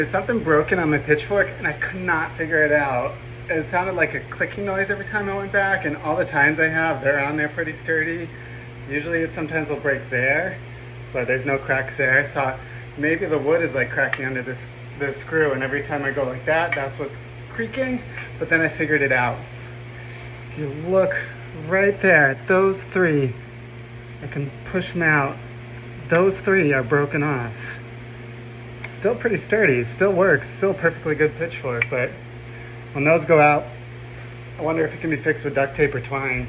There's something broken on my pitchfork and I could not figure it out. It sounded like a clicking noise every time I went back, and all the tines I have, they're on there pretty sturdy. Usually it sometimes will break there, but there's no cracks there. So maybe the wood is like cracking under this screw, and every time I go like that, that's what's creaking. But then I figured it out. If you look right there at those three, I can push them out. Those three are broken off. Still pretty sturdy, it still works, still a perfectly good pitchfork, but when those go out, I wonder if it can be fixed with duct tape or twine.